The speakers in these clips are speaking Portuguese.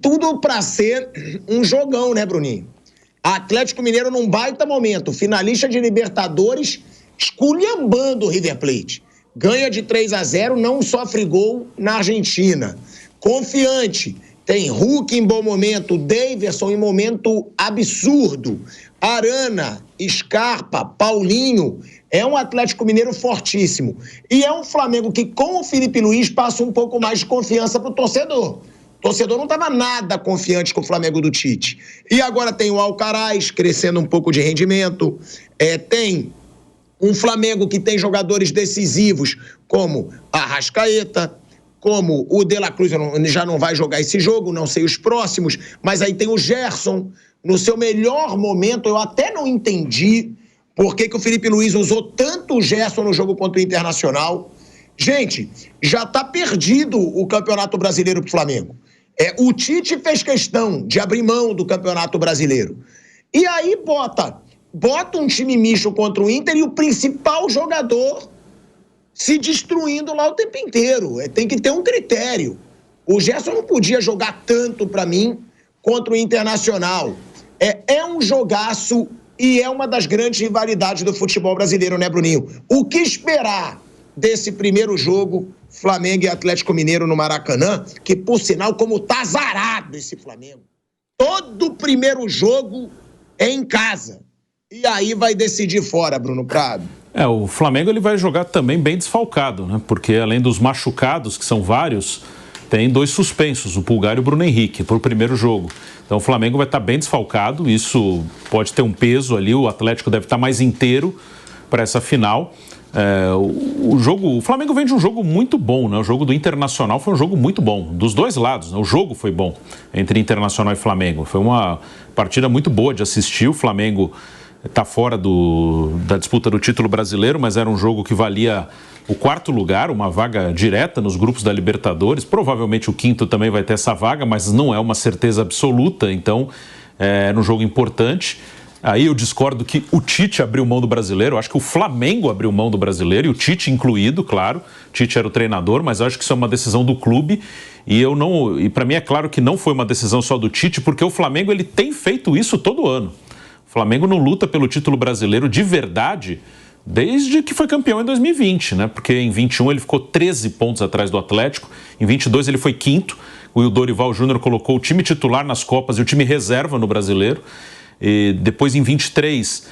tudo para ser um jogão, né, Bruninho? Atlético Mineiro num baita momento, finalista de Libertadores, esculhambando o River Plate. Ganha de 3-0, não sofre gol na Argentina. Confiante, tem Hulk em bom momento, Daverson em momento absurdo, Arana, Scarpa, Paulinho. É um Atlético Mineiro fortíssimo. E é um Flamengo que, com o Felipe Luiz, passa um pouco mais de confiança pro torcedor. O torcedor não estava nada confiante com o Flamengo do Tite. E agora tem o Alcaraz crescendo um pouco de rendimento. Tem um Flamengo que tem jogadores decisivos como a Arrascaeta, como o De La Cruz já não vai jogar esse jogo, não sei os próximos, mas aí tem o Gerson. No seu melhor momento, eu até não entendi por que o Felipe Luiz usou tanto o Gerson no jogo contra o Internacional. Gente, já está perdido o Campeonato Brasileiro para o Flamengo. O Tite fez questão de abrir mão do Campeonato Brasileiro. E aí bota um time misto contra o Inter e o principal jogador se destruindo lá o tempo inteiro. Tem que ter um critério. O Gerson não podia jogar tanto para mim contra o Internacional. É um jogaço e é uma das grandes rivalidades do futebol brasileiro, né, Bruninho? O que esperar desse primeiro jogo, Flamengo e Atlético Mineiro no Maracanã, que, por sinal, como tá azarado esse Flamengo. Todo primeiro jogo é em casa. E aí vai decidir fora, Bruno Prado. O Flamengo ele vai jogar também bem desfalcado, né? Porque além dos machucados, que são vários, tem 2 suspensos, o Pulgar e o Bruno Henrique, para o primeiro jogo. Então o Flamengo vai estar bem desfalcado, isso pode ter um peso ali, o Atlético deve estar mais inteiro para essa final. O Flamengo vem de um jogo muito bom, né? O jogo do Internacional foi um jogo muito bom, dos dois lados, né? O jogo foi bom entre Internacional e Flamengo. Foi uma partida muito boa de assistir. O Flamengo está fora da disputa do título brasileiro, mas era um jogo que valia o 4º lugar, uma vaga direta nos grupos da Libertadores. Provavelmente o 5º também vai ter essa vaga, mas não é uma certeza absoluta, então era um jogo importante. Aí eu discordo que o Tite abriu mão do brasileiro, eu acho que o Flamengo abriu mão do brasileiro, e o Tite incluído, claro. O Tite era o treinador, mas eu acho que isso é uma decisão do clube, e para mim é claro que não foi uma decisão só do Tite, porque o Flamengo ele tem feito isso todo ano. O Flamengo não luta pelo título brasileiro de verdade desde que foi campeão em 2020, né? Porque em 21 ele ficou 13 pontos atrás do Atlético, em 22 ele foi 5º, o Dorival Júnior colocou o time titular nas Copas e o time reserva no brasileiro. E depois em 23,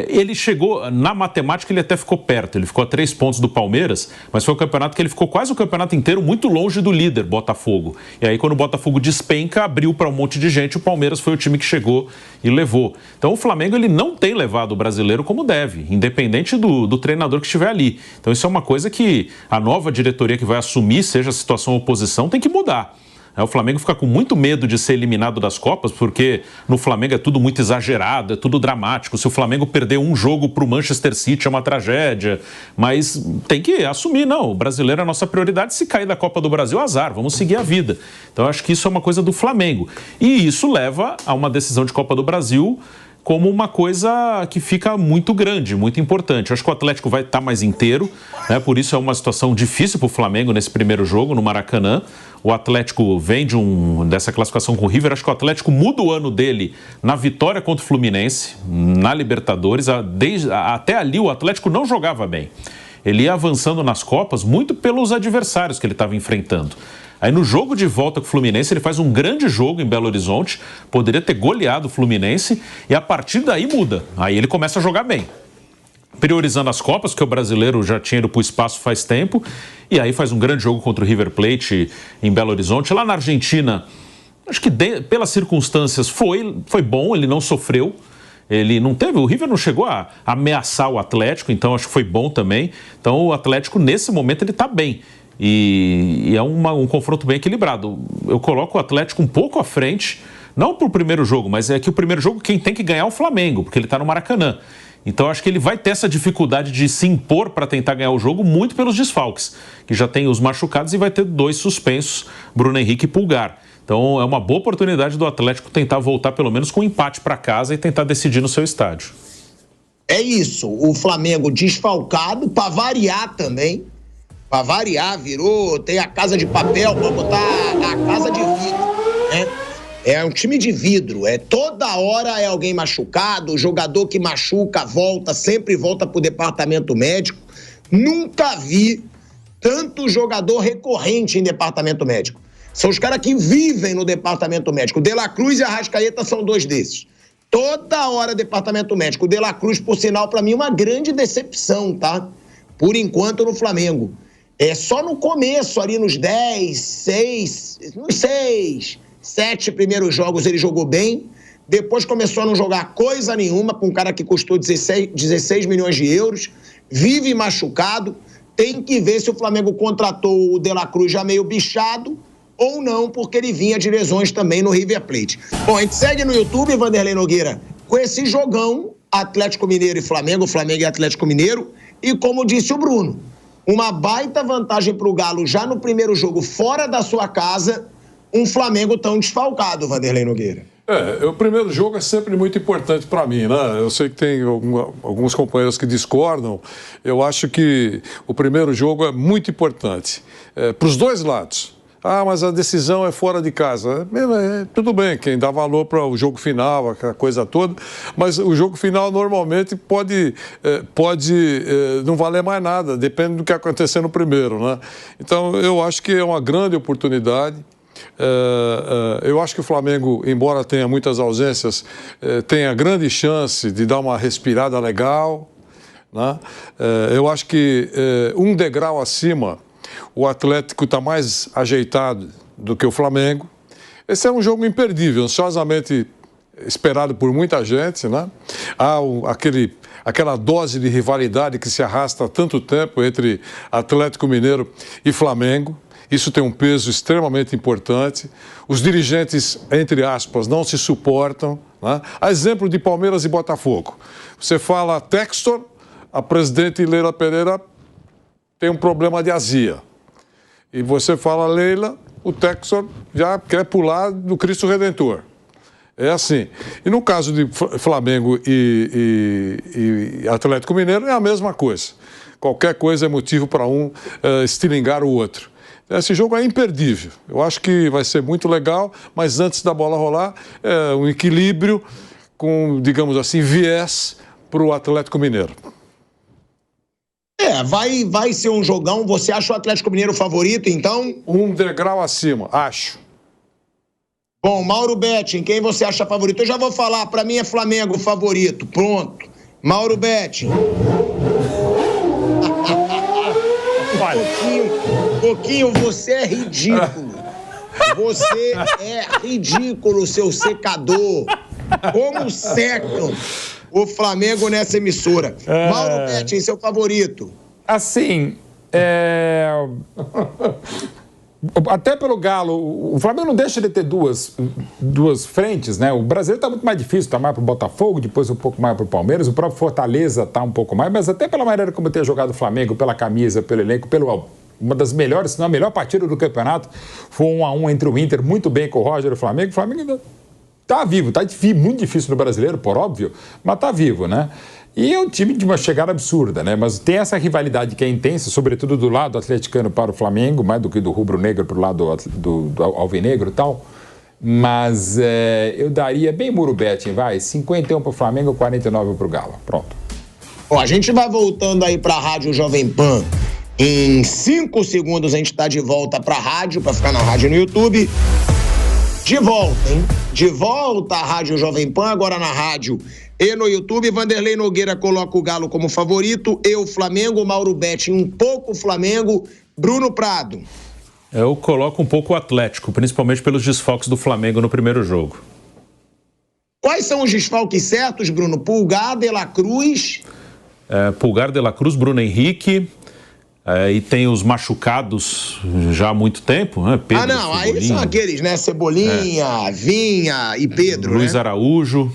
ele chegou, na matemática ele até ficou perto, ele ficou a 3 pontos do Palmeiras, mas foi um campeonato que ele ficou quase o campeonato inteiro muito longe do líder, Botafogo. E aí quando o Botafogo despenca, abriu para um monte de gente, o Palmeiras foi o time que chegou e levou. Então o Flamengo ele não tem levado o brasileiro como deve, independente do treinador que estiver ali. Então isso é uma coisa que a nova diretoria que vai assumir, seja a situação oposição, tem que mudar. O Flamengo fica com muito medo de ser eliminado das Copas, porque no Flamengo é tudo muito exagerado, é tudo dramático. Se o Flamengo perder um jogo para o Manchester City é uma tragédia, mas tem que assumir, não, o brasileiro é a nossa prioridade, se cair da Copa do Brasil, azar, vamos seguir a vida. Então eu acho que isso é uma coisa do Flamengo. E isso leva a uma decisão de Copa do Brasil como uma coisa que fica muito grande, muito importante. Eu acho que o Atlético vai estar mais inteiro, né? Por isso é uma situação difícil para o Flamengo nesse primeiro jogo, no Maracanã. O Atlético vem dessa classificação com o River. Acho que o Atlético muda o ano dele na vitória contra o Fluminense, na Libertadores. Até ali o Atlético não jogava bem. Ele ia avançando nas Copas muito pelos adversários que ele estava enfrentando. Aí no jogo de volta com o Fluminense, ele faz um grande jogo em Belo Horizonte, poderia ter goleado o Fluminense, e a partir daí muda. Aí ele começa a jogar bem, priorizando as Copas, porque o brasileiro já tinha ido para o espaço faz tempo, e aí faz um grande jogo contra o River Plate em Belo Horizonte. Lá na Argentina, acho que pelas circunstâncias foi bom, ele não sofreu. O River não chegou a ameaçar o Atlético, então acho que foi bom também. Então o Atlético, nesse momento, ele está bem. E é um confronto bem equilibrado. Eu coloco o Atlético um pouco à frente, não para o primeiro jogo, mas é que o primeiro jogo quem tem que ganhar é o Flamengo, porque ele está no Maracanã. Então acho que ele vai ter essa dificuldade de se impor para tentar ganhar o jogo muito pelos desfalques, que já tem os machucados e vai ter 2 suspensos, Bruno Henrique e Pulgar. Então é uma boa oportunidade do Atlético tentar voltar pelo menos com um empate para casa e tentar decidir no seu estádio. É isso, o Flamengo desfalcado, para variar também. Para variar, tem a Casa de Papel para botar a Casa de Vidro, né? É um time de vidro, toda hora é alguém machucado, o jogador que machuca volta, sempre volta pro departamento médico. Nunca vi tanto jogador recorrente em departamento médico. São os caras que vivem no departamento médico. O De La Cruz e a Arrascaeta são 2 desses. Toda hora departamento médico. O De La Cruz, por sinal, pra mim, uma grande decepção, tá? Por enquanto, no Flamengo. É só no começo, ali nos 7 primeiros jogos ele jogou bem. Depois começou a não jogar coisa nenhuma com um cara que custou 16 milhões de euros. Vive machucado. Tem que ver se o Flamengo contratou o De La Cruz já meio bichado ou não, porque ele vinha de lesões também no River Plate. Bom, a gente segue no YouTube, Vanderlei Nogueira, com esse jogão Atlético Mineiro e Flamengo e Atlético Mineiro. E como disse o Bruno, uma baita vantagem para o Galo já no primeiro jogo fora da sua casa, um Flamengo tão desfalcado, Vanderlei Nogueira. O primeiro jogo é sempre muito importante para mim, né? Eu sei que tem alguns companheiros que discordam. Eu acho que o primeiro jogo é muito importante para os dois lados. Ah, mas a decisão é fora de casa. Tudo bem, quem dá valor para o jogo final, aquela coisa toda, mas o jogo final normalmente pode não valer mais nada, depende do que acontecer no primeiro, né? Então, eu acho que é uma grande oportunidade. Eu acho que o Flamengo, embora tenha muitas ausências, tenha grande chance de dar uma respirada legal, né? Eu acho que um degrau acima, o Atlético está mais ajeitado do que o Flamengo. Esse é um jogo imperdível, ansiosamente esperado por muita gente, né? Há aquela dose de rivalidade que se arrasta há tanto tempo entre Atlético Mineiro e Flamengo. Isso tem um peso extremamente importante. Os dirigentes, entre aspas, não se suportam, né? A exemplo de Palmeiras e Botafogo. Você fala Textor, a presidente Leila Pereira tem um problema de azia. E você fala Leila, o Textor já quer pular do Cristo Redentor. É assim. E no caso de Flamengo e Atlético Mineiro é a mesma coisa. Qualquer coisa é motivo para um estilingar o outro. Esse jogo é imperdível. Eu acho que vai ser muito legal, mas antes da bola rolar, um equilíbrio com, digamos assim, viés para o Atlético Mineiro. Vai ser um jogão. Você acha o Atlético Mineiro favorito, então? Um degrau acima, acho. Bom, Mauro Betting, quem você acha favorito? Eu já vou falar, para mim é Flamengo favorito. Pronto. Mauro Betting. Coquinho, você é ridículo. Você é ridículo, seu secador. Como secam o Flamengo nessa emissora. Mauro Betting, seu favorito. Assim, até pelo Galo, o Flamengo não deixa de ter duas frentes, né? O brasileiro está muito mais difícil, está mais para o Botafogo, depois um pouco mais para o Palmeiras, o próprio Fortaleza está um pouco mais, mas até pela maneira como tem jogado o Flamengo, pela camisa, pelo elenco, uma das melhores, se não a melhor partida do campeonato, foi 1-1 entre o Inter, muito bem com o Roger e o Flamengo ainda está vivo, está muito difícil no brasileiro, por óbvio, mas está vivo, né? E é um time de uma chegada absurda, né? Mas tem essa rivalidade que é intensa, sobretudo do lado atleticano para o Flamengo, mais do que do rubro-negro para o lado do alvinegro e tal. Mas eu daria bem Muro Betting, 51 para o Flamengo, 49 para o Galo. Pronto. Bom, a gente vai voltando aí para a Rádio Jovem Pan. Em 5 segundos a gente está de volta para a rádio, para ficar na rádio no YouTube. De volta, hein? De volta à Rádio Jovem Pan, agora na rádio e no YouTube. Vanderlei Nogueira coloca o Galo como favorito, eu Flamengo, Mauro Betting um pouco Flamengo, Bruno Prado. Eu coloco um pouco o Atlético, principalmente pelos desfalques do Flamengo no primeiro jogo. Quais são os desfalques certos, Bruno? Pulgar, De La Cruz... Pulgar, De La Cruz, Bruno Henrique... e tem os machucados já há muito tempo, né? Pedro, não, aí são aqueles, né? Cebolinha, Vinha e Pedro, Luiz Araújo.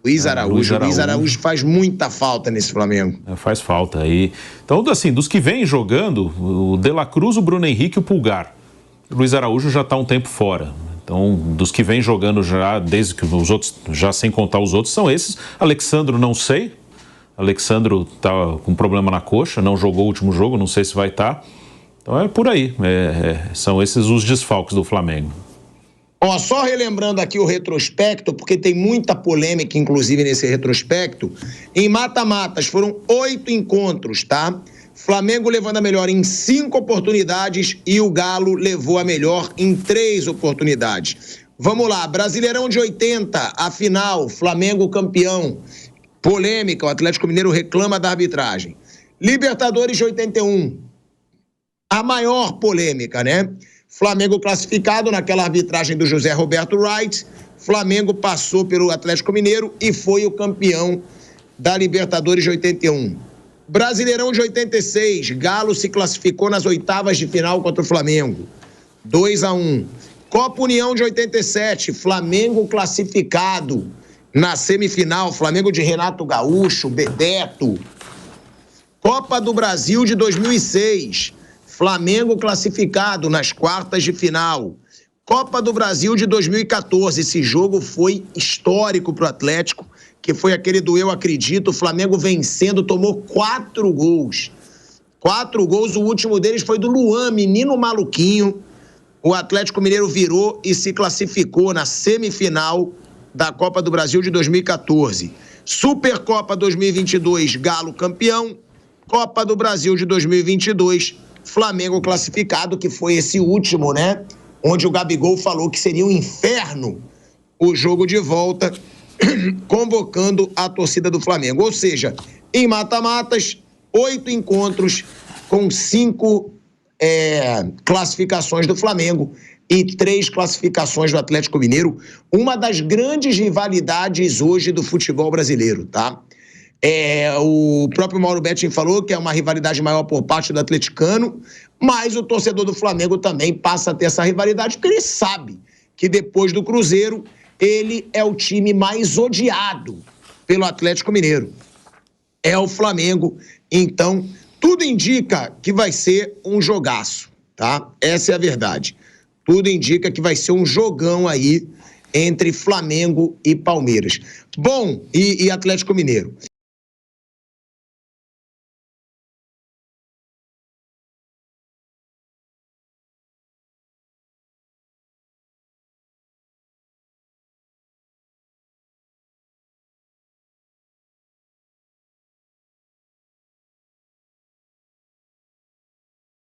Luiz Araújo faz muita falta nesse Flamengo. Faz falta aí. Então, assim, dos que vêm jogando, o De La Cruz, o Bruno Henrique e o Pulgar. O Luiz Araújo já está um tempo fora. Então, dos que vêm jogando já, desde que os outros, já sem contar os outros, são esses. Alexandro, não sei. Alexandro tá com problema na coxa, não jogou o último jogo, não sei se vai estar. Então é por aí. São esses os desfalques do Flamengo. Ó, só relembrando aqui o retrospecto, porque tem muita polêmica, inclusive, nesse retrospecto. Em mata-matas foram 8 encontros, tá? Flamengo levando a melhor em 5 oportunidades e o Galo levou a melhor em 3 oportunidades. Vamos lá, Brasileirão de 80, a final, Flamengo campeão. Polêmica, o Atlético Mineiro reclama da arbitragem. Libertadores de 81, a maior polêmica, né? Flamengo classificado naquela arbitragem do José Roberto Wright. Flamengo passou pelo Atlético Mineiro e foi o campeão da Libertadores de 81. Brasileirão de 86, Galo se classificou nas oitavas de final contra o Flamengo. 2-1. Copa União de 87, Flamengo classificado na semifinal, Flamengo de Renato Gaúcho, Bebeto. Copa do Brasil de 2006, Flamengo classificado nas quartas de final. Copa do Brasil de 2014, esse jogo foi histórico para o Atlético, que foi aquele do eu acredito, o Flamengo vencendo, tomou 4 gols. 4 gols, o último deles foi do Luan, menino maluquinho. O Atlético Mineiro virou e se classificou na semifinal da Copa do Brasil de 2014. Supercopa 2022, Galo campeão. Copa do Brasil de 2022, Flamengo classificado, que foi esse último, né? Onde o Gabigol falou que seria um inferno o jogo de volta, convocando a torcida do Flamengo. Ou seja, em mata-matas, 8 encontros com 5 classificações do Flamengo e 3 classificações do Atlético Mineiro. Uma das grandes rivalidades hoje do futebol brasileiro, tá? O próprio Mauro Betting falou que é uma rivalidade maior por parte do atleticano, mas o torcedor do Flamengo também passa a ter essa rivalidade, porque ele sabe que depois do Cruzeiro, ele é o time mais odiado pelo Atlético Mineiro. É o Flamengo, então tudo indica que vai ser um jogaço, tá? Essa é a verdade. Tudo indica que vai ser um jogão aí entre Flamengo e Palmeiras. Bom, e Atlético Mineiro.